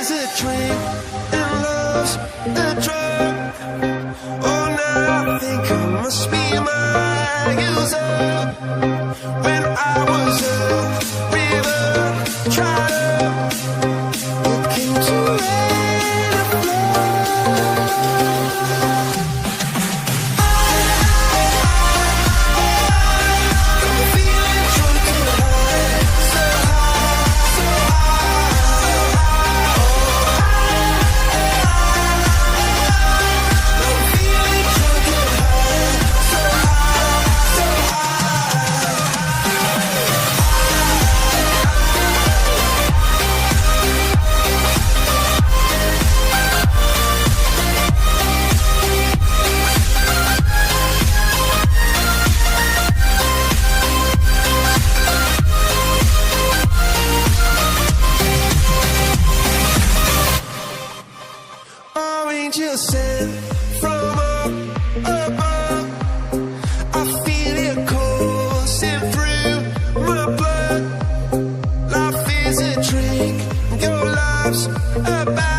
is a drink and love's a drug. Oh, now I think I must be my user. When I was a river trotter, it came to rain and flood. I'm feeling drunk and high, so high, so high. I'm feeling drunk and high, so high, so angel sent from up above. I feel it coursing through my blood. Life is a drink, your life's a bad.